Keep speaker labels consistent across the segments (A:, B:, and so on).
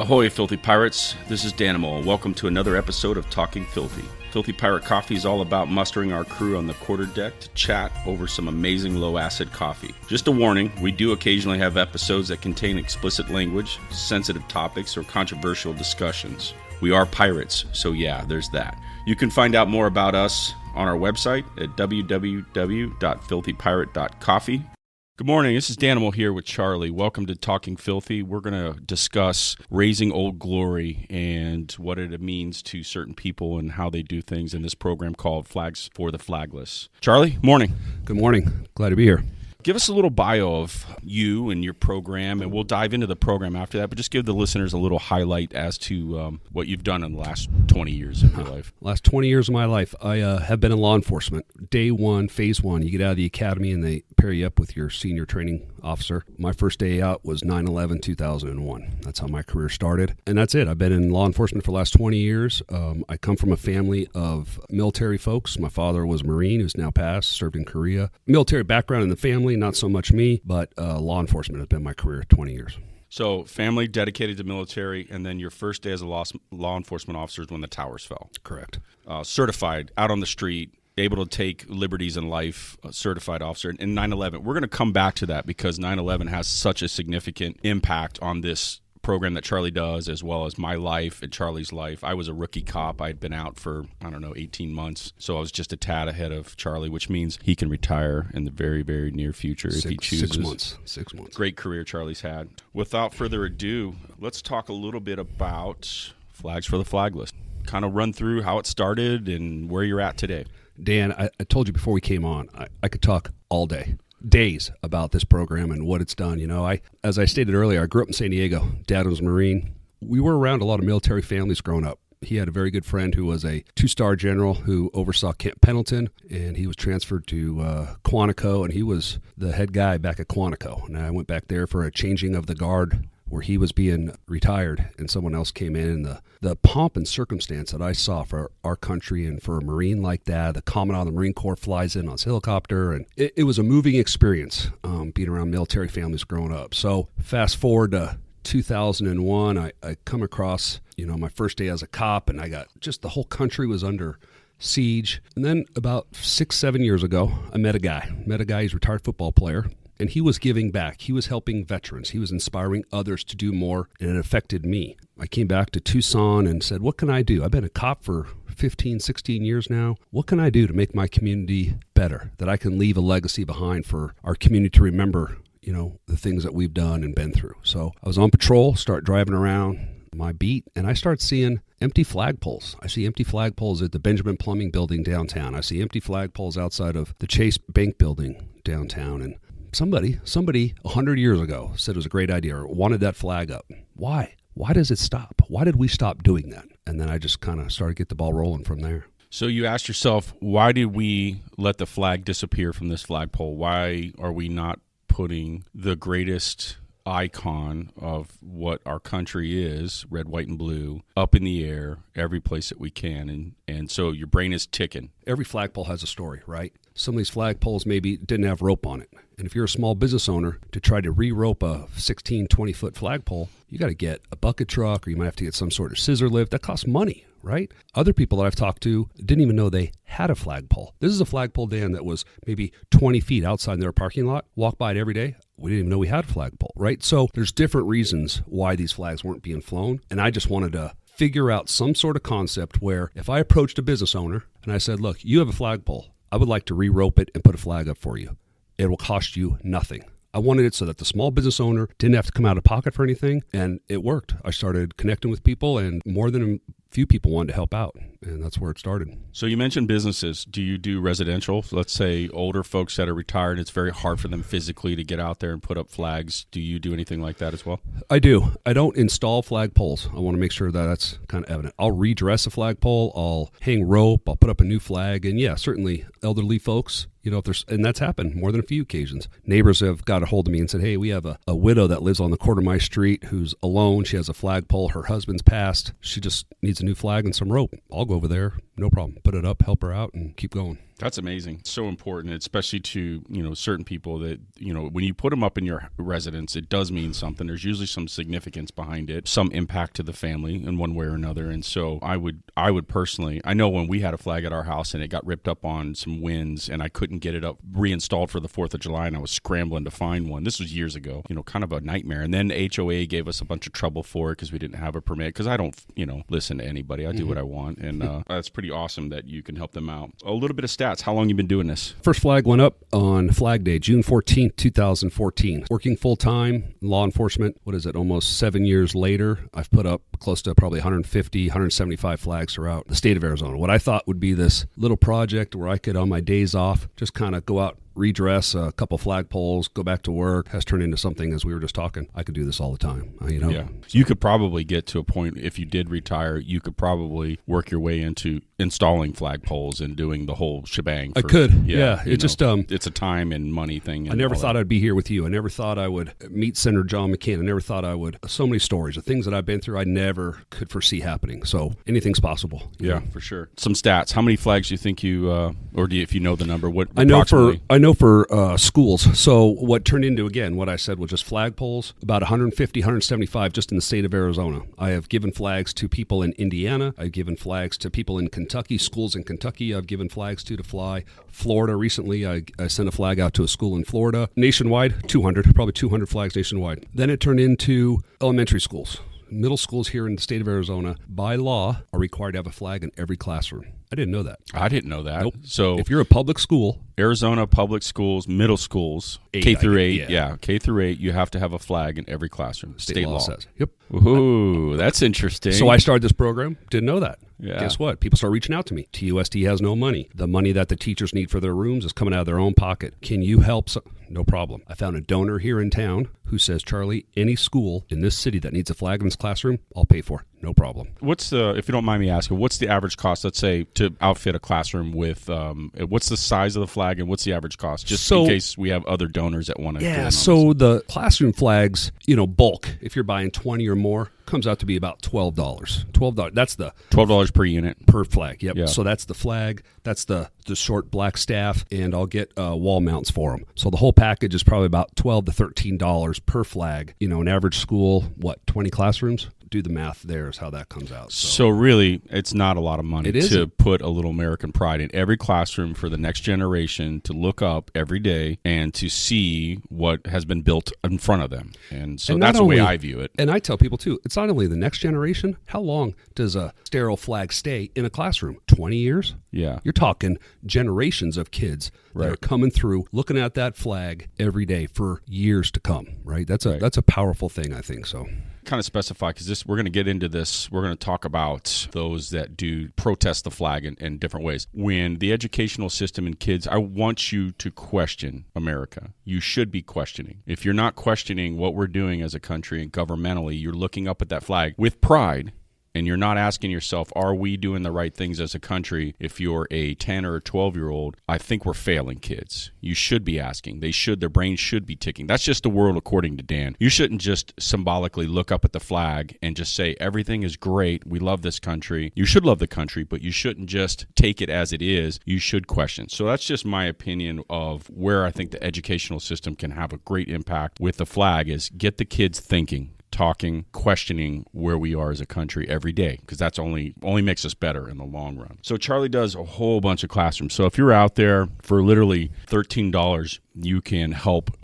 A: Ahoy, Filthy Pirates. This is Danimal, and welcome to another episode of Talking Filthy. Filthy Pirate Coffee is all about mustering our crew on the quarterdeck to chat over some amazing low-acid coffee. Just a warning, we do occasionally have episodes that contain explicit language, sensitive topics, or controversial discussions. We are pirates, so yeah, there's that. You can find out more about us on our website at www.filthypirate.coffee. Good morning, this is Danimal here with Charlie. Welcome to Talking Filthy. We're going to discuss raising Old Glory and what it means to certain people and how they do things in this program called Flags for the Flagless. Charlie, morning.
B: Good morning. Glad to be here.
A: Give us a little bio of you and your program, and we'll dive into the program after that, but just give the listeners a little highlight as to what you've done in the last 20 years of your life.
B: Last 20 years of my life, I have been in law enforcement. Day one, phase one, you get out of the academy and they pair you up with your senior training officer. My first day out was 9/11/2001. That's how my career started. And that's it. I've been in law enforcement for the last 20 years. I come from a family of military folks. My father was a Marine who's now passed, served in Korea. Military background in the family, not so much me, but law enforcement has been my career 20 years.
A: So family dedicated to military, and then your first day as a law enforcement officer is when the towers fell.
B: Correct.
A: Certified, out on the street, able to take liberties in life, certified officer. And 9/11, we're going to come back to that because 9/11 has such a significant impact on this program that Charlie does, as well as my life and Charlie's life. I was a rookie cop. I had been out for, 18 months. So I was just a tad ahead of Charlie, which means he can retire in the very, very near future if he chooses.
B: 6 months.
A: Great career Charlie's had. Without further ado, let's talk a little bit about Flags for the Flagless. Kind of run through how it started and where you're at today.
B: Dan, I told you before we came on, I could talk all day. Days about this program and what it's done. You know, as I stated earlier, I grew up in San Diego. Dad was a Marine. We were around a lot of military families growing up. He had a very good friend who was a two-star general who oversaw Camp Pendleton, and he was transferred to Quantico, and he was the head guy back at Quantico. And I went back there for a changing of the guard where he was being retired and someone else came in. And the pomp and circumstance that I saw for our country and for a Marine like that, the Commandant of the Marine Corps flies in on his helicopter, and it was a moving experience being around military families growing up. So fast forward to 2001, I come across, my first day as a cop, and I got just the whole country was under siege. And then about 6-7 years ago, I met a guy. He's a retired football player. And he was giving back. He was helping veterans. He was inspiring others to do more, and it affected me. I came back to Tucson and said, what can I do? I've been a cop for 15, 16 years now. What can I do to make my community better, that I can leave a legacy behind for our community to remember, the things that we've done and been through? So I was on patrol, start driving around my beat, and I start seeing empty flagpoles. I see empty flagpoles at the Benjamin Plumbing Building downtown. I see empty flagpoles outside of the Chase Bank Building downtown, and Somebody 100 years ago said it was a great idea or wanted that flag up. Why? Why does it stop? Why did we stop doing that? And then I just kind of started to get the ball rolling from there.
A: So you asked yourself, why did we let the flag disappear from this flagpole? Why are we not putting the greatest icon of what our country is, red, white, and blue, up in the air every place that we can? And so your brain is ticking.
B: Every flagpole has a story, right? Some of these flagpoles maybe didn't have rope on it. And if you're a small business owner, to try to re-rope a 16, 20-foot flagpole, you got to get a bucket truck, or you might have to get some sort of scissor lift. That costs money, right? Other people that I've talked to didn't even know they had a flagpole. This is a flagpole, Dan, that was maybe 20 feet outside their parking lot. Walk by it every day. We didn't even know we had a flagpole, right? So there's different reasons why these flags weren't being flown. And I just wanted to figure out some sort of concept where if I approached a business owner and I said, look, you have a flagpole, I would like to re-rope it and put a flag up for you. It will cost you nothing. I wanted it so that the small business owner didn't have to come out of pocket for anything, and it worked. I started connecting with people, and more than a few people wanted to help out, and that's where it started.
A: So you mentioned businesses. Do you do residential? Let's say older folks that are retired, it's very hard for them physically to get out there and put up flags. Do you do anything like that as well?
B: I do. I don't install flagpoles. I want to make sure that that's kind of evident. I'll redress a flagpole. I'll hang rope. I'll put up a new flag. And yeah, certainly elderly folks, if there's, and that's happened more than a few occasions. Neighbors have got a hold of me and said, hey, we have a widow that lives on the corner of my street who's alone. She has a flagpole. Her husband's passed. She just needs a new flag and some rope. I'll go over there. no problem. Put it up, help her out, and keep going.
A: That's amazing. So important, especially to, certain people that, when you put them up in your residence, it does mean something. There's usually some significance behind it, some impact to the family in one way or another. And so I would personally, I know when we had a flag at our house and it got ripped up on some winds and I couldn't get it up reinstalled for the 4th of July and I was scrambling to find one. This was years ago, kind of a nightmare. And then the HOA gave us a bunch of trouble for it because we didn't have a permit, because I don't, listen to anybody. I do what I want. And that's pretty awesome that you can help them out. A little bit of stats. How long you been doing this?
B: First flag went up on Flag Day, June 14th, 2014. Working full-time, law enforcement, almost 7 years later, I've put up close to probably 150, 175 flags throughout the state of Arizona. What I thought would be this little project where I could, on my days off, just kind of go out, redress a couple flagpoles, go back to work, has turned into something, as we were just talking. I could do this all the time,
A: Yeah. You could probably get to a point, if you did retire, you could probably work your way into installing flagpoles and doing the whole shebang.
B: I could, yeah.
A: It's a time and money thing.
B: I never thought I'd be here with you. I never thought I would meet Senator John McCain. I never thought I would. So many stories, the things that I've been through, I never could foresee happening. So anything's possible.
A: Yeah, for sure. Some stats. How many flags do you think if you know the number, what
B: I know for schools. So what turned into, again, what I said was just flagpoles, about 150, 175 just in the state of Arizona. I have given flags to people in Indiana. I've given flags to people in Kentucky, schools in Kentucky. I've given flags to fly. Florida recently, I sent a flag out to a school in Florida. Nationwide, 200, probably 200 flags nationwide. Then it turned into elementary schools. Middle schools here in the state of Arizona, by law, are required to have a flag in every classroom. I didn't know that.
A: I didn't know that.
B: Nope.
A: So
B: if you're a public school,
A: Arizona public schools, middle schools, K through 8, K through 8, you have to have a flag in every classroom. State law
B: says. Yep.
A: Ooh, that's interesting.
B: So I started this program, didn't know that.
A: Yeah.
B: Guess what? People start reaching out to me. TUSD has no money. The money that the teachers need for their rooms is coming out of their own pocket. Can you help? No problem. I found a donor here in town who says, Charlie, any school in this city that needs a flag in its classroom, I'll pay for. No problem.
A: If you don't mind me asking, what's the average cost, let's say, to outfit a classroom with, what's the size of the flag and what's the average cost? Just in case we have other donors that want to get in on
B: so the classroom flags, bulk, if you're buying 20 or more, comes out to be about $12. $12. That's the
A: $12 per unit.
B: Per flag, yep.
A: Yeah.
B: So that's the flag, that's the short black staff, and I'll get wall mounts for them. So the whole package is probably about $12 to $13 per flag. An average school, 20 classrooms? Do the math there is how that comes out.
A: So really, it's not a lot of money
B: to
A: put a little American pride in every classroom for the next generation to look up every day and to see what has been built in front of them. And so that's the way I view it.
B: And I tell people, too, it's not only the next generation. How long does a sterile flag stay in a classroom? 20 years?
A: Yeah.
B: You're talking generations of kids that are coming through, looking at that flag every day for years to come, right? That's a powerful thing, I think, so.
A: Kind of specify, because we're going to get into this. We're going to talk about those that do protest the flag in different ways. When the educational system and kids, I want you to question America. You should be questioning. If you're not questioning what we're doing as a country and governmentally, you're looking up at that flag with pride, and you're not asking yourself, are we doing the right things as a country? If you're a 10 or a 12-year-old, I think we're failing kids. You should be asking. Their brains should be ticking. That's just the world according to Dan. You shouldn't just symbolically look up at the flag and just say, everything is great. We love this country. You should love the country, but you shouldn't just take it as it is. You should question. So that's just my opinion of where I think the educational system can have a great impact with the flag, is get the kids thinking, talking, questioning where we are as a country every day, because that's only makes us better in the long run. So Charlie does a whole bunch of classrooms. So if you're out there for literally $13, you can help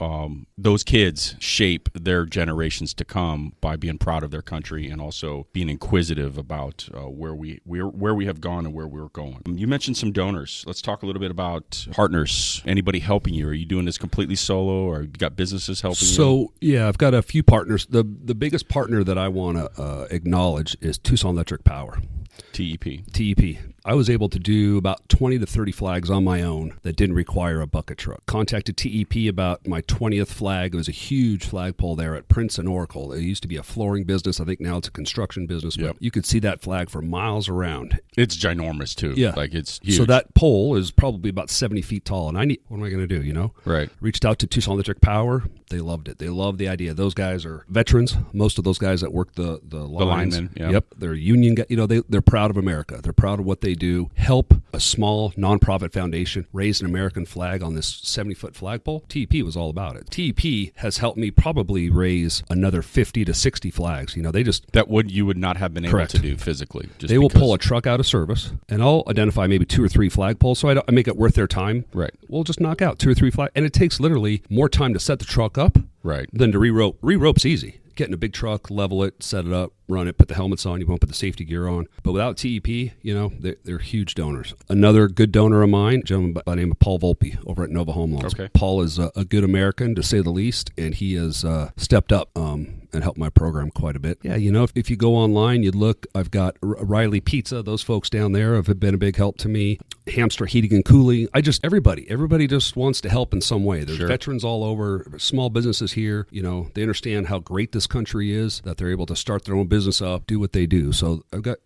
A: those kids shape their generations to come by being proud of their country and also being inquisitive about where we have gone and where we're going. You mentioned some donors. Let's talk a little bit about partners. Anybody helping you? Are you doing this completely solo, or you got businesses helping you?
B: So yeah, I've got a few partners. The biggest partner that I want to acknowledge is Tucson Electric Power. TEP. I was able to do about 20 to 30 flags on my own that didn't require a bucket truck. Contacted TEP about my 20th flag. It was a huge flagpole there at Prince and Oracle. It used to be a flooring business. I think now it's a construction business.
A: Yep.
B: But you could see that flag for miles around.
A: It's ginormous too.
B: Yeah.
A: Like it's huge.
B: So that pole is probably about 70 feet tall. And what am I going to do,
A: Right.
B: Reached out to Tucson Electric Power. They loved it. They loved the idea. Those guys are veterans. Most of those guys that work the lines.
A: linemen, yeah.
B: Yep. They're union guys. They're proud of America. They're proud of what they do. Help a small nonprofit foundation raise an American flag on this 70-foot flagpole. TEP was all about it. TEP has helped me probably raise another 50 to 60 flags. They just...
A: That you would not have been able to do physically.
B: They will pull a truck out of service, and I'll identify maybe 2 or 3 flagpoles, so I make it worth their time.
A: Right.
B: We'll just knock out 2 or 3 flags, and it takes literally more time to set the truck up than to re-rope. Re-rope's easy. Get in a big truck, level it, set it up, run it, put the helmets on. You won't put the safety gear on. But without TEP, they're huge donors. Another good donor of mine, a gentleman by the name of Paul Volpe over at Nova Home Loans.
A: Okay.
B: Paul is a good American, to say the least, and he has stepped up and helped my program quite a bit. Yeah, if you go online, you'd look, I've got Riley Pizza. Those folks down there have been a big help to me. Hamster Heating and Cooling. Everybody just wants to help in some way. There's veterans all over, small businesses here. They understand how great this country is, that they're able to start their own business up, do what they do. So I've got,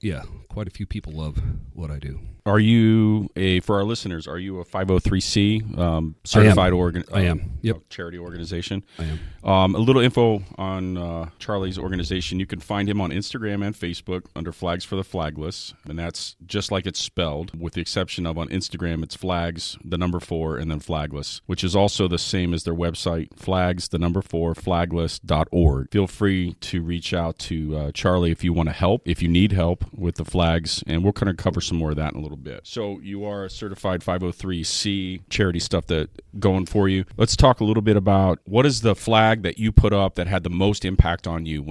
B: quite a few people love what I do.
A: Are you for our listeners, are you a 503c certified
B: I am. Yep.
A: Charity organization?
B: I am.
A: A little info on Charlie's organization. You can find him on Instagram and Facebook under Flags for the Flagless, and that's just like it's spelled, with the exception of on Instagram it's flags, the number 4, and then flagless, which is also the same as their website, flags, the number 4, flagless.org. Feel free to reach out to Charlie if you want to help, if you need help with the flags, and we're going to cover some more of that in a little bit. So you are a certified 503c charity stuff that going for you. Let's talk a little bit about what is the flag that you put up that had the most impact on you.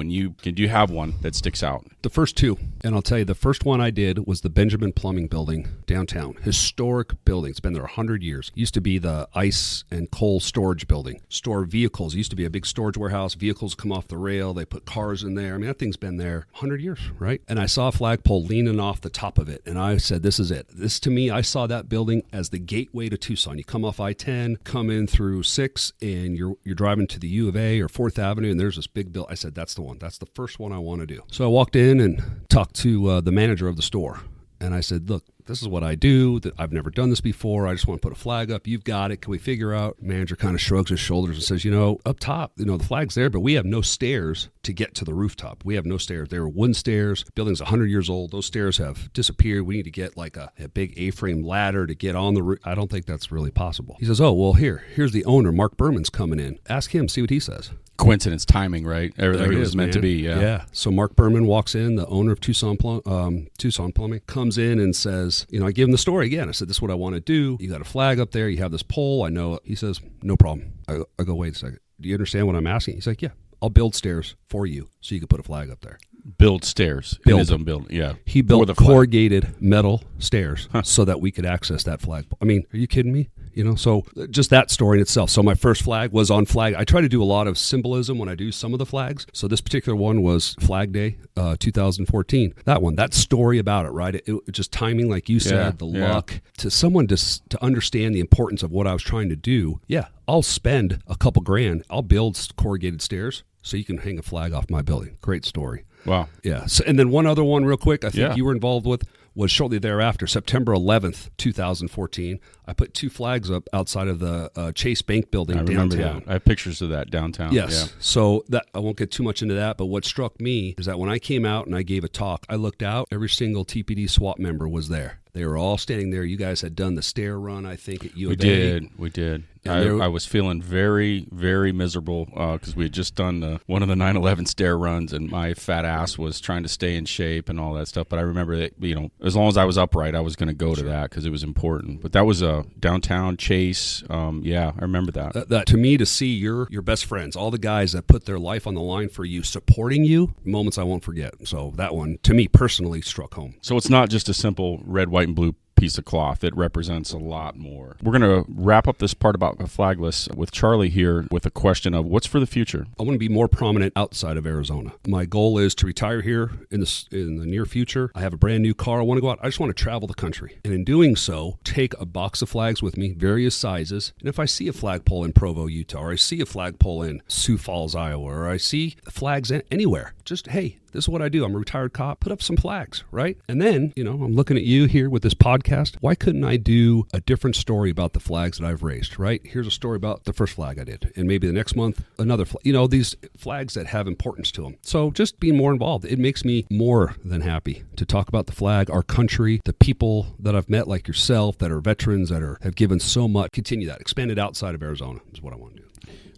A: Do you have one that sticks out?
B: The first 2, and I'll tell you, the first one I did was the Benjamin Plumbing Building downtown. Historic building. It's been there 100 years. Used to be the ice and coal storage building. Store vehicles. Used to be a big storage warehouse. Vehicles come off the rail. They put cars in there. I mean, that thing's been there 100 years, right? And I saw a flagpole leaning off the top of it, and I said, this is it. This, to me, I saw that building as the gateway to Tucson. You come off I-10, come in through 6, and you're driving to the U of A or 4th Avenue, and there's this big building. I said, that's the one. That's the first one I want to do. So I walked in and talked to the manager of the store, and I said, look, this is what I do. I've never done this before. I just want to put a flag up. You've got it. Can we figure out? Manager kind of shrugs his shoulders and says, up top, the flag's there, but we have no stairs to get to the rooftop. We have no stairs. There are wooden stairs. Building's 100 years old. Those stairs have disappeared. We need to get like a big A-frame ladder to get on the roof. I don't think that's really possible. He says, oh, well, here's the owner. Mark Berman's coming in. Ask him, see what he says.
A: Coincidence, timing, right? Everything was meant to be.
B: Yeah. So Mark Berman walks in, the owner of Tucson Plumbing, comes in and says, I give him the story again. I said, this is what I want to do. You got a flag up there. You have this pole. I know it. He says, no problem. I go, wait a second. Do you understand what I'm asking? He's like, yeah, I'll build stairs for you so you can put a flag up there.
A: Build stairs in his own building. Yeah.
B: He built corrugated metal stairs so that we could access that flag. I mean, are you kidding me? So just that story in itself. So my first flag was on flag. I try to do a lot of symbolism when I do some of the flags. So this particular one was Flag Day, 2014. That story about it, right? It just timing, like you said, luck. To someone to understand the importance of what I was trying to do, I'll spend a couple grand. I'll build corrugated stairs so you can hang a flag off my building. Great story.
A: Wow.
B: Yeah. So, and then one other one real quick I think you were involved with was shortly thereafter, September 11th, 2014. I put 2 flags up outside of the Chase Bank building downtown.
A: That. I have pictures of that downtown.
B: Yes.
A: Yeah.
B: So that I won't get too much into that, but what struck me is that when I came out and I gave a talk, I looked out, every single TPD SWAT member was there. They were all standing there. You guys had done the stair run, I think, at U of A.
A: We did. I was feeling very, very miserable because we had just done one of the 9/11 stair runs, and my fat ass was trying to stay in shape and all that stuff. But I remember that, as long as I was upright, I was going to go to that because it was important. But that was a downtown Chase. I remember that.
B: That to me, to see your best friends, all the guys that put their life on the line for you, supporting you, moments I won't forget. So that one, to me personally, struck home.
A: So it's not just a simple red, white, and blue piece of cloth. It represents a lot more. We're going to wrap up this part about Flagless with Charlie here with a question of what's for the future.
B: I want to be more prominent outside of Arizona. My goal is to retire here in the near future. I have a brand new car. I want to go out. I just want to travel the country. And in doing so, take a box of flags with me, various sizes. And if I see a flagpole in Provo, Utah, or I see a flagpole in Sioux Falls, Iowa, or I see flags anywhere, just, hey, This is what I do. I'm a retired cop. Put up some flags, right? And then, I'm looking at you here with this podcast. Why couldn't I do a different story about the flags that I've raised, right? Here's a story about the first flag I did. And maybe the next month, another flag. These flags that have importance to them. So just being more involved. It makes me more than happy to talk about the flag, our country, the people that I've met like yourself that are veterans that have given so much. Continue that. Expand it outside of Arizona is what I want to do.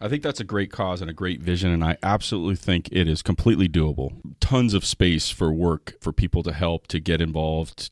A: I think that's a great cause and a great vision, and I absolutely think it is completely doable. Tons of space for work for people to help, to get involved,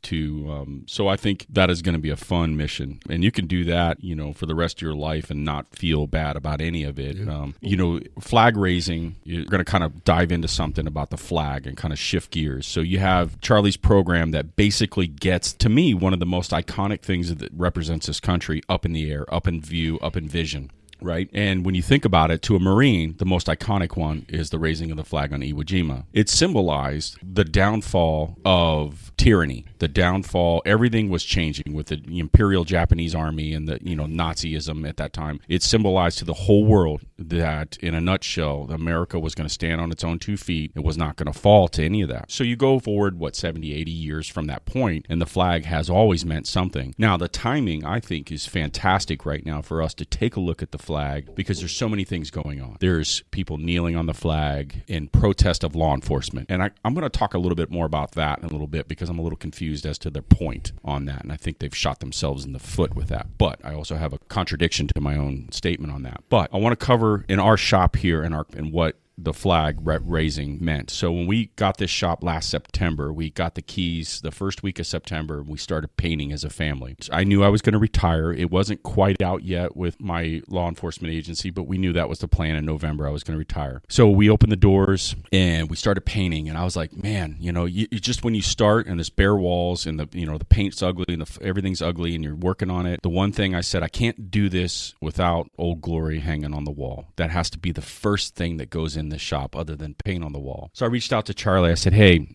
A: so I think that is going to be a fun mission. And you can do that, for the rest of your life and not feel bad about any of it. Yeah. Flag raising, you're going to kind of dive into something about the flag and kind of shift gears. So you have Charlie's program that basically gets, to me, one of the most iconic things that represents this country up in the air, up in view, up in vision. Right. And when you think about it, to a Marine, the most iconic one is the raising of the flag on Iwo Jima. It symbolized the downfall of tyranny, the downfall. Everything was changing with the Imperial Japanese Army and the, Nazism at that time. It symbolized to the whole world that, in a nutshell, America was going to stand on its own 2 feet. It was not going to fall to any of that. So you go forward, 70, 80 years from that point, and the flag has always meant something. Now, the timing, I think, is fantastic right now for us to take a look at the flag, because there's so many things going on. There's people kneeling on the flag in protest of law enforcement. And I'm going to talk a little bit more about that in a little bit, because I'm a little confused as to their point on that. And I think they've shot themselves in the foot with that. But I also have a contradiction to my own statement on that. But I want to cover in our shop here and what the flag raising meant. So when we got this shop last September, we got the keys the first week of September. We started painting as a family. So I knew I was going to retire. It wasn't quite out yet with my law enforcement agency, but we knew that was the plan. In November, I was going to retire. So we opened the doors and we started painting. And I was like, man, you just when you start and there's bare walls and the paint's ugly and everything's ugly and you're working on it. The one thing I said, I can't do this without Old Glory hanging on the wall. That has to be the first thing that goes in the shop other than paint on the wall. So I reached out to Charlie. I said, hey,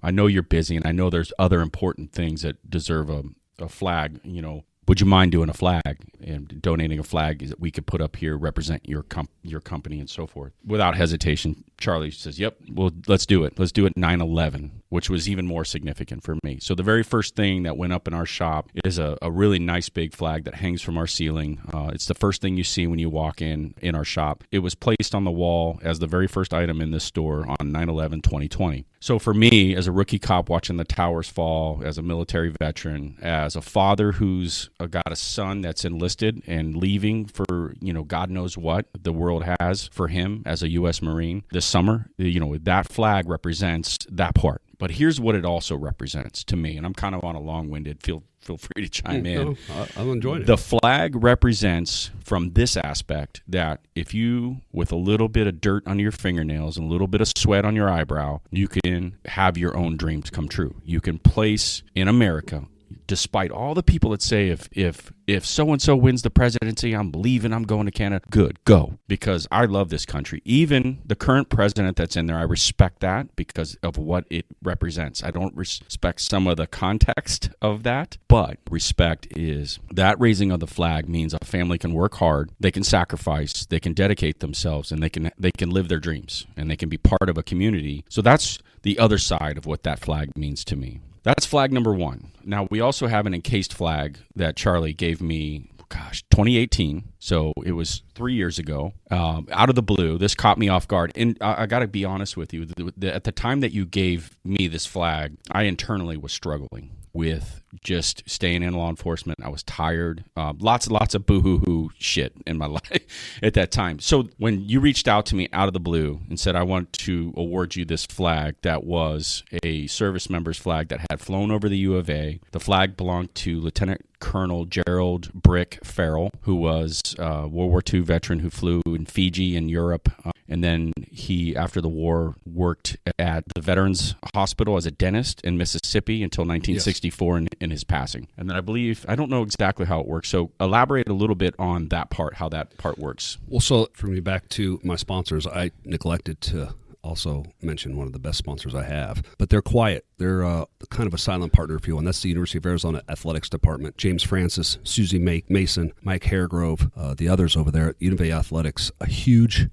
A: I know you're busy and I know there's other important things that deserve a flag. Would you mind doing a flag and donating a flag that we could put up here, represent your company and so forth? Without hesitation, Charlie says, yep, well, let's do it. Let's do it 9/11, which was even more significant for me. So the very first thing that went up in our shop is a really nice big flag that hangs from our ceiling. It's the first thing you see when you walk in our shop. It was placed on the wall as the very first item in this store on 9/11/2020. So for me, as a rookie cop watching the towers fall, as a military veteran, as a father who's got a son that's enlisted and leaving for, God knows what the world has for him as a U.S. Marine this summer, that flag represents that part. But here's what it also represents to me, and I'm kind of on a long-winded, feel free to chime in.
B: I'm enjoying it.
A: The flag represents, from this aspect, that if you, with a little bit of dirt under your fingernails and a little bit of sweat on your eyebrow, you can have your own dreams come true. You can place in America, despite all the people that say if so-and-so wins the presidency, I'm leaving, I'm going to Canada. Good, go. Because I love this country. Even the current president that's in there, I respect that because of what it represents. I don't respect some of the context of that, but respect is that raising of the flag means a family can work hard, they can sacrifice, they can dedicate themselves, and they can live their dreams, and they can be part of a community. So that's the other side of what that flag means to me. That's flag number one. Now, we also have an encased flag that Charlie gave me, 2018. So it was 3 years ago. Out of the blue, this caught me off guard. And I got to be honest with you. At the time that you gave me this flag, I internally was struggling with just staying in law enforcement. I was tired. Lots of boo-hoo-hoo shit in my life at that time. So when you reached out to me out of the blue and said, I want to award you this flag that was a service member's flag that had flown over the U of A. The flag belonged to Lieutenant Colonel Gerald Brick Farrell, who was a World War II veteran who flew in Fiji and Europe. And then he, after the war, worked at the Veterans Hospital as a dentist in Mississippi until 1964 in his passing. And then I don't know exactly how it works. So elaborate a little bit on that part, how that part works.
B: Well, so for me, back to my sponsors, I neglected to also mention one of the best sponsors I have, but they're quiet. They're kind of a silent partner, if you will, and that's the University of Arizona Athletics Department. James Francis, Susie Mason, Mike Haregrove, the others over there at University Athletics, huge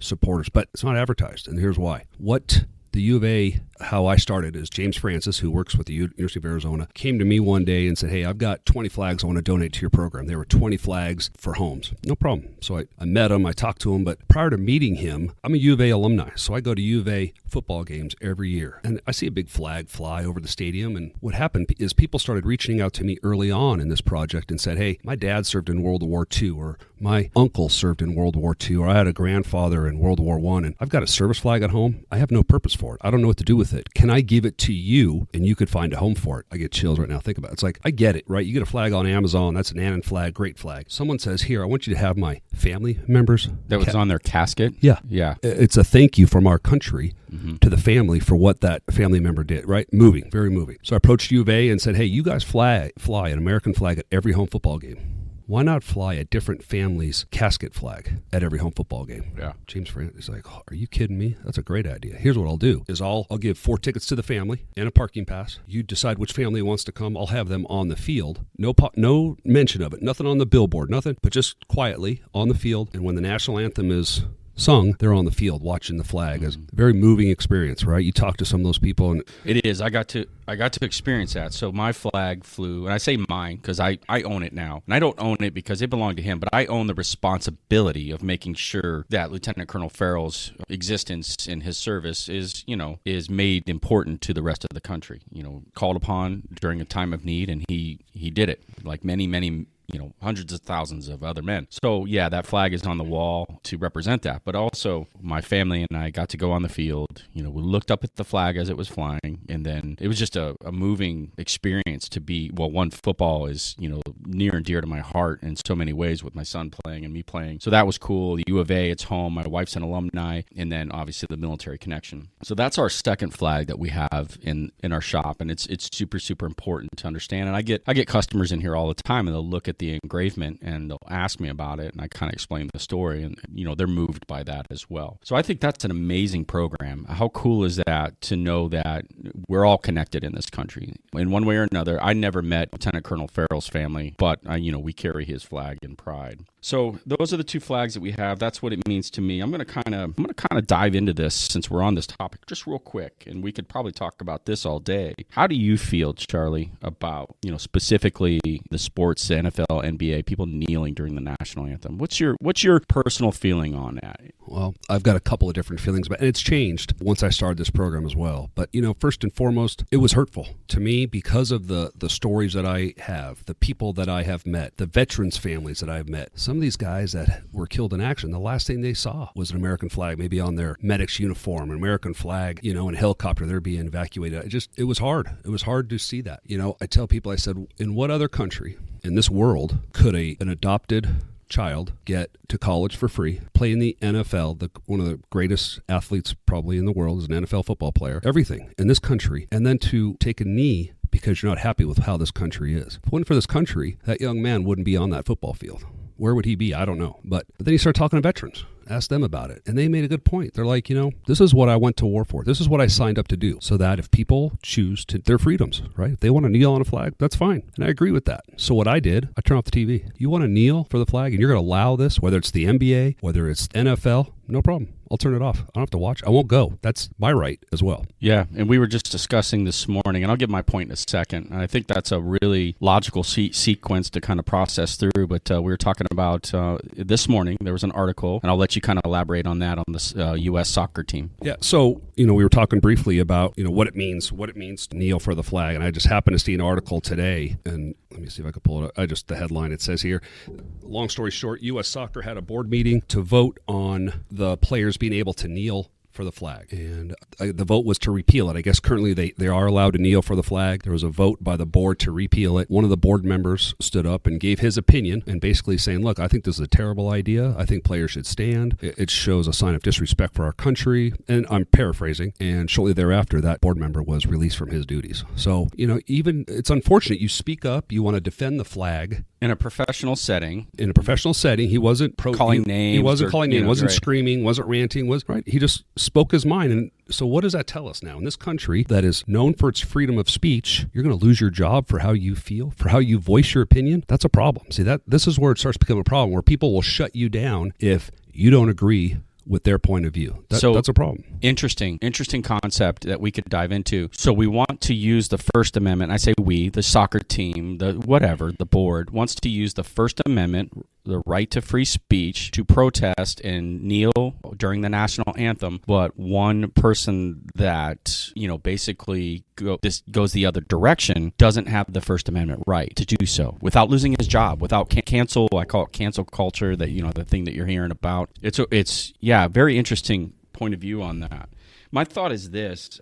B: supporters, but it's not advertised, and here's why. What The U of A, how I started is James Francis, who works with the University of Arizona, came to me one day and said, hey, I've got 20 flags I want to donate to your program. There were 20 flags for homes. No problem. So I met him, I talked to him, but prior to meeting him, I'm a U of A alumni. So I go to U of A football games every year. And I see a big flag fly over the stadium. And what happened is people started reaching out to me early on in this project and said, hey, my dad served in World War II, or my uncle served in World War II, or I had a grandfather in World War I, and I've got a service flag at home. I have no purpose for it. I don't know what to do with it. Can I give it to you and you could find a home for it? I get chills right now. Think about it. It's like, I get it, right? You get a flag on Amazon. That's an Annan flag, great flag. Someone says, here, I want you to have my family members.
A: That was on their casket?
B: Yeah.
A: Yeah.
B: It's a thank you from our country to the family for what that family member did, right? Moving, very moving. So I approached U of A and said, hey, you guys fly an American flag at every home football game. Why not fly a different family's casket flag at every home football game?
A: Yeah.
B: James Francis is like, oh, are you kidding me? That's a great idea. Here's what I'll do is I'll give 4 tickets to the family and a parking pass. You decide which family wants to come. I'll have them on the field. No mention of it. Nothing on the billboard. Nothing. But just quietly on the field. And when the national anthem is sung, they're on the field watching the flag. It's a very moving experience, right? You talk to some of those people, and
A: it is. I got to experience that. So my flag flew, and I say mine because I own it now, and I don't own it because it belonged to him, but I own the responsibility of making sure that Lieutenant Colonel Farrell's existence in his service is made important to the rest of the country. Called upon during a time of need, and he did it like many hundreds of thousands of other men. So yeah, that flag is on the wall to represent that. But also my family and I got to go on the field. We looked up at the flag as it was flying, and then it was just a moving experience to be, one, football is, near and dear to my heart in so many ways with my son playing and me playing. So that was cool. The U of A, it's home. My wife's an alumni, and then obviously the military connection. So that's our second flag that we have in our shop, and it's super, super important to understand. And I get customers in here all the time, and they'll look at the engravement and they'll ask me about it, and I kind of explain the story, and they're moved by that as well. So I think that's an amazing program. How cool is that to know that we're all connected in this country in one way or another? I never met Lieutenant Colonel Farrell's family, but we carry his flag in pride. So those are the 2 flags that we have. That's what it means to me. I'm going to kind of dive into this since we're on this topic just real quick, and we could probably talk about this all day. How do you feel, Charlie, about specifically the sports, the NFL, NBA, people kneeling during the national anthem? What's your personal feeling on that?
B: Well, I've got a couple of different feelings about it, and it's changed once I started this program as well. But, first and foremost, it was hurtful to me because of the stories that I have, the people that I have met, the veterans' families that I've met. Some of these guys that were killed in action, the last thing they saw was an American flag, maybe on their medic's uniform, an American flag, in a helicopter, they're being evacuated. It was hard. It was hard to see that. I tell people, I said, in what other country in this world could an adopted child get to college for free, play in the NFL, one of the greatest athletes probably in the world is an NFL football player, everything in this country, and then to take a knee because you're not happy with how this country is. If it wasn't for this country, that young man wouldn't be on that football field. Where would he be? I don't know. But then you start talking to veterans. Ask them about it. And they made a good point. They're like, this is what I went to war for. This is what I signed up to do. So that if people choose their freedoms, right? If they want to kneel on a flag, that's fine. And I agree with that. So what I did, I turned off the TV. You want to kneel for the flag and you're going to allow this, whether it's the NBA, whether it's NFL, no problem. I'll turn it off. I don't have to watch. I won't go. That's my right as well.
A: Yeah, and we were just discussing this morning, and I'll get my point in a second. And I think that's a really logical sequence to kind of process through. But we were talking about this morning, there was an article, and I'll let you kind of elaborate on that on the U.S. soccer team.
B: Yeah, so, we were talking briefly about, what it means to kneel for the flag. And I just happened to see an article today, and let me see if I can pull it up. The headline, it says here, long story short, U.S. Soccer had a board meeting to vote on the players being able to kneel for the flag. And the vote was to repeal it. I guess currently they are allowed to kneel for the flag. There was a vote by the board to repeal it. One of the board members stood up and gave his opinion and basically saying, look, I think this is a terrible idea. I think players should stand. It shows a sign of disrespect for our country. And I'm paraphrasing. And shortly thereafter, that board member was released from his duties. So, even it's unfortunate. You speak up. You want to defend the flag.
A: In a professional setting.
B: In a professional setting. He wasn't
A: calling names.
B: He wasn't calling names. Wasn't
A: right.
B: Screaming. Wasn't ranting. He just spoke his mind. And so what does that tell us now? In this country that is known for its freedom of speech, you're going to lose your job for how you feel, for how you voice your opinion? That's a problem. See, this is where it starts to become a problem, where people will shut you down if you don't agree with their point of view.
C: So
B: that's a problem.
C: Interesting concept that we could dive into. So we want to use the First Amendment. I say we, the soccer team, the board wants to use the First Amendment, the right to free speech, to protest and kneel during the national anthem. But one person that, basically goes the other direction doesn't have the First Amendment right to do so without losing his job, without cancel. I call it cancel culture, that, the thing that you're hearing about. It's very interesting point of view on that. My thought is this,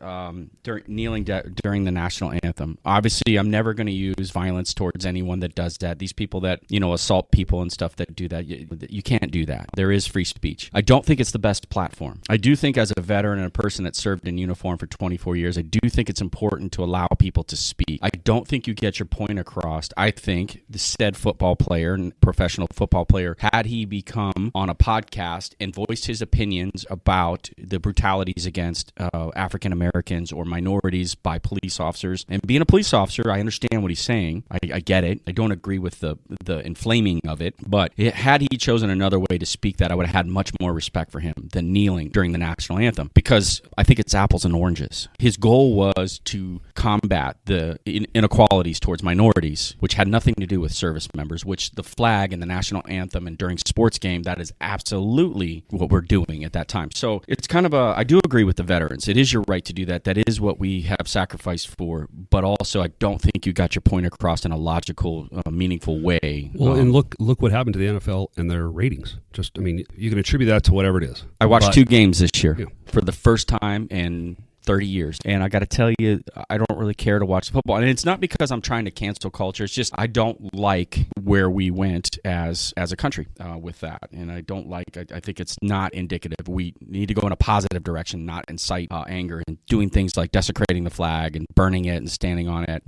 C: kneeling during the national anthem. Obviously, I'm never going to use violence towards anyone that does that. These people that, assault people and stuff that do that, you can't do that. There is free speech. I don't think it's the best platform. I do think as a veteran and a person that served in uniform for 24 years, I do think it's important to allow people to speak. I don't think you get your point across. I think the said football player, professional football player, had he become on a podcast and voiced his opinions about the brutalities against African Americans or minorities by police officers. And being a police officer, I understand what he's saying. I get it. I don't agree with the inflaming of it. But had he chosen another way to speak that, I would have had much more respect for him than kneeling during the national anthem, because I think it's apples and oranges. His goal was to combat the inequalities towards minorities, which had nothing to do with service members, which the flag and the national anthem and during sports game, that is absolutely what we're doing at that time. So it's kind of I do agree with the veterans. It is your right to do that. That is what we have sacrificed for. But also, I don't think you got your point across in a logical, meaningful way.
B: Well, and look what happened to the NFL and their ratings. You can attribute that to whatever it is.
C: I watched 2 games this year for the first time in 30 years. And I got to tell you, I don't really care to watch football. And it's not because I'm trying to cancel culture. It's just I don't like where we went as a country with that. And I don't like, I think it's not indicative. We need to go in a positive direction, not incite anger and doing things like desecrating the flag and burning it and standing on it.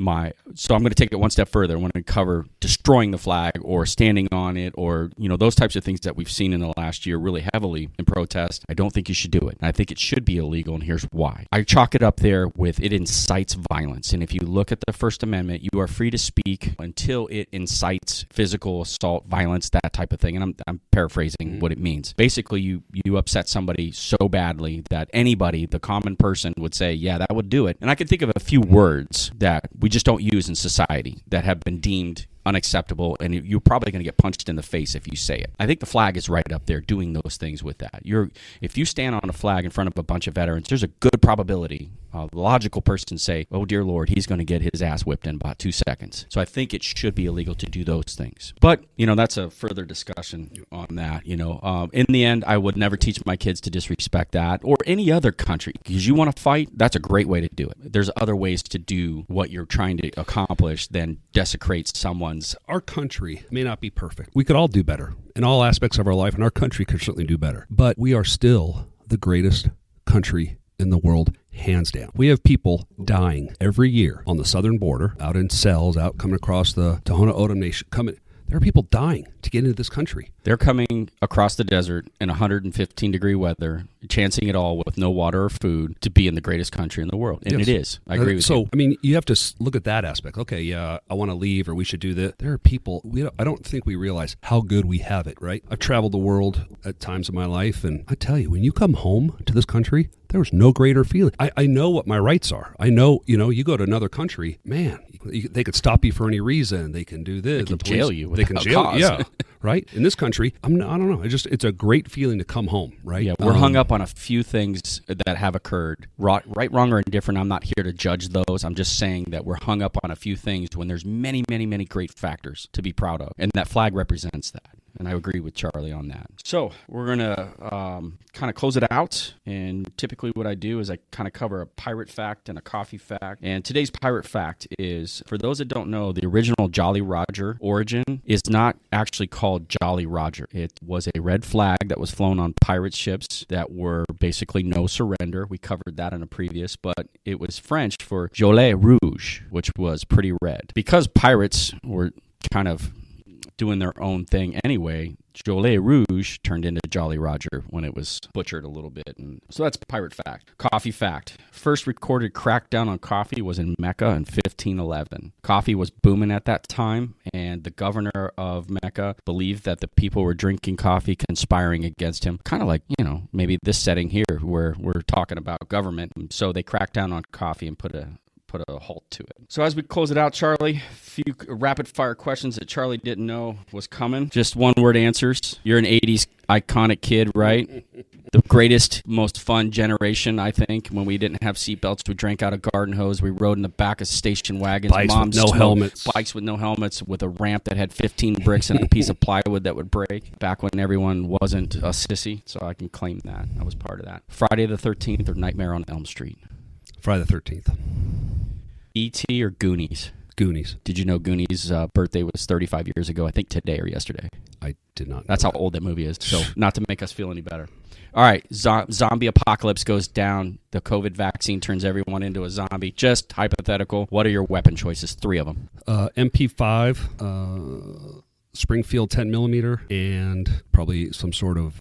C: So I'm going to take it one step further. I want to cover destroying the flag or standing on it, or, those types of things that we've seen in the last year really heavily in protest. I don't think you should do it. And I think it should be illegal, and here's why. I chalk it up there with it incites violence. And if you look at the First Amendment, you are free to speak until it incites physical assault, violence, that type of thing. And I'm paraphrasing what it means. Basically, you upset somebody so badly that anybody, the common person, would say, yeah, that would do it. And I can think of a few words that we just don't use in society that have been deemed unacceptable, and you're probably going to get punched in the face if you say it. I think the flag is right up there doing those things with that. If you stand on a flag in front of a bunch of veterans, there's a good probability, a logical person say, oh dear Lord, he's going to get his ass whipped in about 2 seconds. So I think it should be illegal to do those things. But, that's a further discussion on that. In the end, I would never teach my kids to disrespect that or any other country. Because you want to fight, that's a great way to do it. There's other ways to do what you're trying to accomplish than desecrate someone's.
B: Our country may not be perfect. We could all do better in all aspects of our life, and our country could certainly do better. But we are still the greatest country in the world, hands down. We have people dying every year on the southern border, out in cells, out coming across the Tohono O'odham Nation. There are people dying to get into this country.
C: They're coming across the desert in 115-degree weather, chancing it all with no water or food to be in the greatest country in the world. And It is. I agree with you.
B: So, you have to look at that aspect. Okay, yeah, I want to leave, or we should do this. There are people, I don't think we realize how good we have it, right? I've traveled the world at times in my life, and I tell you, when you come home to this country, there was no greater feeling. I know what my rights are. I know, you go to another country, man, they could stop you for any reason. They can do this.
C: They can jail you.
B: They can jail you. Yeah, right? In this country, I don't know. It's a great feeling to come home, right?
C: Yeah, we're hung up on a few things that have occurred. Right, wrong, or indifferent. I'm not here to judge those. I'm just saying that we're hung up on a few things when there's many, many, many great factors to be proud of. And that flag represents that. And I agree with Charlie on that. So we're going to kind of close it out. And typically what I do is I kind of cover a pirate fact and a coffee fact. And today's pirate fact is, for those that don't know, the original Jolly Roger origin is not actually called Jolly Roger. It was a red flag that was flown on pirate ships that were basically no surrender. We covered that in a previous, but it was French for Giolet Rouge, which was pretty red. Because pirates were kind of doing their own thing anyway. Jolet Rouge turned into Jolly Roger when it was butchered a little bit. And so that's pirate fact. Coffee fact. First recorded crackdown on coffee was in Mecca in 1511. Coffee was booming at that time, and the governor of Mecca believed that the people were drinking coffee, conspiring against him. Kind of like, maybe this setting here where we're talking about government. So they cracked down on coffee and put a halt to it. So as we close it out, Charlie, a few rapid fire questions that Charlie didn't know was coming. Just one word answers. You're an 80s iconic kid, right? The greatest, most fun generation, I think. When we didn't have seatbelts, we drank out of garden hose. We rode in the back of station wagons.
B: Bikes with no helmets.
C: Bikes with no helmets, with a ramp that had 15 bricks and a piece of plywood that would break. Back when everyone wasn't a sissy, so I can claim that. I was part of that. Friday the 13th or Nightmare on Elm Street?
B: Friday the 13th.
C: E.T. or Goonies?
B: Goonies.
C: Did you know Goonies' birthday was 35 years ago? I think today or yesterday.
B: I did not know
C: That's how old that movie is. So not to make us feel any better. All right, zombie apocalypse goes down. The COVID vaccine turns everyone into a zombie. Just hypothetical. What are your weapon choices? 3 of them.
B: MP5, Springfield 10 millimeter, and probably some sort of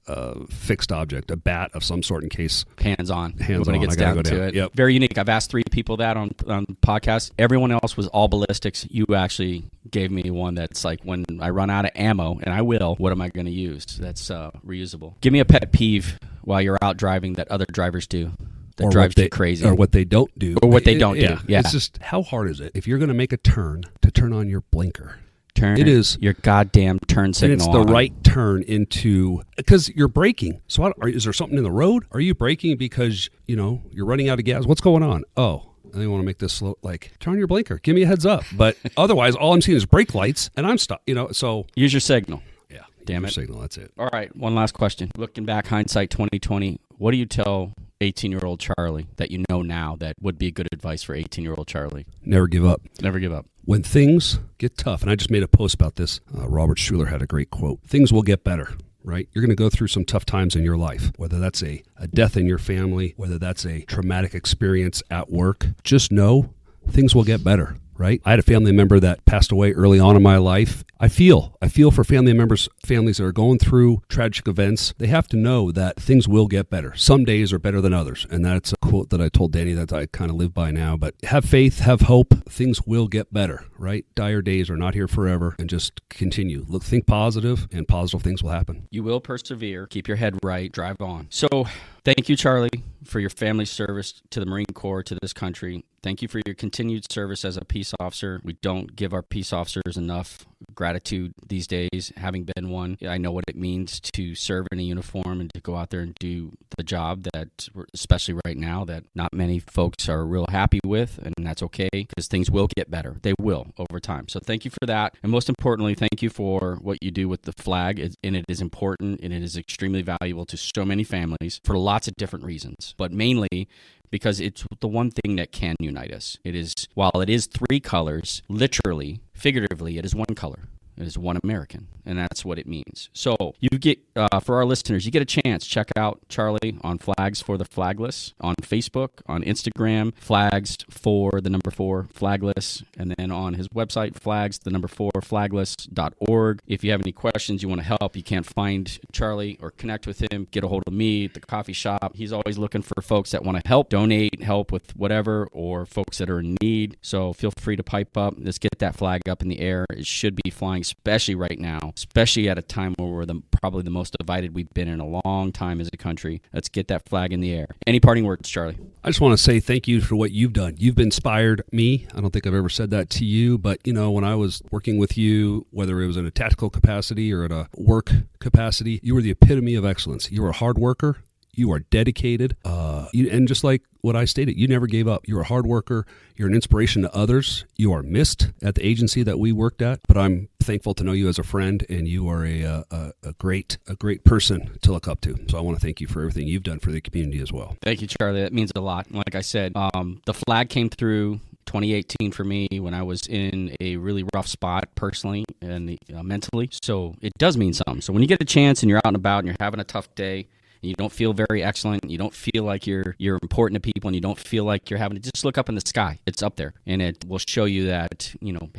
B: fixed object, a bat of some sort in case.
C: Hands-on.
B: Hands-on.
C: When it gets down to it.
B: Yep.
C: Very unique. I've asked 3 people that on the podcast. Everyone else was all ballistics. You actually gave me one that's like, when I run out of ammo, and I will, what am I going to use? That's reusable. Give me a pet peeve while you're out driving that other drivers do. That drives you crazy.
B: Or what they don't do.
C: Or what they don't do. Yeah.
B: It's just, how hard is it if you're going to make a turn to turn on your blinker?
C: It is your goddamn turn signal.
B: And it's the right turn into, because you're braking. So is there something in the road? Are you braking because, you're running out of gas? What's going on? Oh, I want to make this slow. Like, turn on your blinker. Give me a heads up. But otherwise, all I'm seeing is brake lights, and I'm stuck. So
C: use your signal.
B: Yeah,
C: damn it.
B: Signal. That's it.
C: All right. One last question. Looking back, hindsight 2020. What do you tell 18-year-old Charlie that you know now that would be good advice for 18-year-old Charlie?
B: Never give up.
C: Never give up.
B: When things get tough, and I just made a post about this, Robert Schuller had a great quote, things will get better, right? You're going to go through some tough times in your life, whether that's a death in your family, whether that's a traumatic experience at work. Just know things will get better, right? I had a family member that passed away early on in my life. I feel for families that are going through tragic events. They have to know that things will get better. Some days are better than others. And that's a quote that I told Danny that I kind of live by now. But have faith, have hope. Things will get better, right? Dire days are not here forever. And just continue. Think positive, and positive things will happen.
C: You will persevere. Keep your head right. Drive on. So thank you, Charlie, for your family service to the Marine Corps, to this country. Thank you for your continued service as a peace officer. We don't give our peace officers enough gratitude these days. Having been one, I know what it means to serve in a uniform and to go out there and do the job that, especially right now, that not many folks are real happy with, and that's okay, because things will get better. They will over time. So thank you for that. And most importantly, thank you for what you do with the flag. And it is important, and it is extremely valuable to so many families for lots of different reasons, but mainly because it's the one thing that can unite us. It is, while it is 3 colors, literally, figuratively, it is 1 color. It is one American, and that's what it means. So you get, for our listeners, you get a chance. Check out Charlie on Flags for the Flagless on Facebook, on Instagram, Flags for the number 4 Flagless, and then on his website, Flags the number 4 Flagless.org. If you have any questions, you want to help, you can't find Charlie or connect with him, get a hold of me at the coffee shop. He's always looking for folks that want to help, donate, help with whatever, or folks that are in need. So feel free to pipe up. Let's get that flag up in the air. It should be flying, especially right now, especially at a time where we're probably the most divided we've been in a long time as a country. Let's get that flag in the air. Any parting words, Charlie?
B: I just want to say thank you for what you've done. You've inspired me. I don't think I've ever said that to you, but when I was working with you, whether it was in a tactical capacity or at a work capacity, you were the epitome of excellence. You were a hard worker. You are dedicated, and just like what I stated, you never gave up. You're a hard worker. You're an inspiration to others. You are missed at the agency that we worked at, but I'm thankful to know you as a friend, and you are a great person to look up to. So I want to thank you for everything you've done for the community as well.
C: Thank you, Charlie. That means a lot. Like I said, the flag came through 2018 for me when I was in a really rough spot personally and mentally. So it does mean something. So when you get a chance and you're out and about and you're having a tough day, and you don't feel very excellent, and you don't feel like you're important to people, and you don't feel like you're having to just look up in the sky. It's up there, and it will show you that,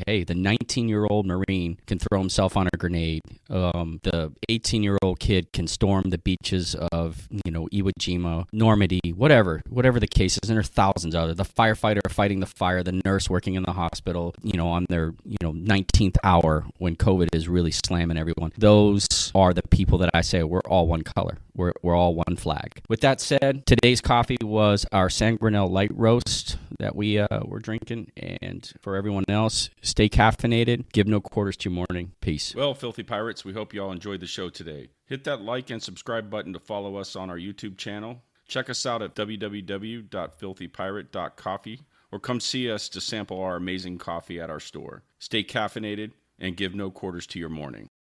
C: hey, the 19-year-old Marine can throw himself on a grenade. The 18-year-old kid can storm the beaches of, Iwo Jima, Normandy, whatever the case is, and there are thousands out there. The firefighter fighting the fire, the nurse working in the hospital, on their, 19th hour when COVID is really slamming everyone. Those are the people that I say we're all one color. We're all one flag. With that said, today's coffee was our San Granel Light Roast that we were drinking. And for everyone else, stay caffeinated. Give no quarters to your morning. Peace.
A: Well, Filthy Pirates, we hope you all enjoyed the show today. Hit that like and subscribe button to follow us on our YouTube channel. Check us out at www.filthypirate.coffee or come see us to sample our amazing coffee at our store. Stay caffeinated and give no quarters to your morning.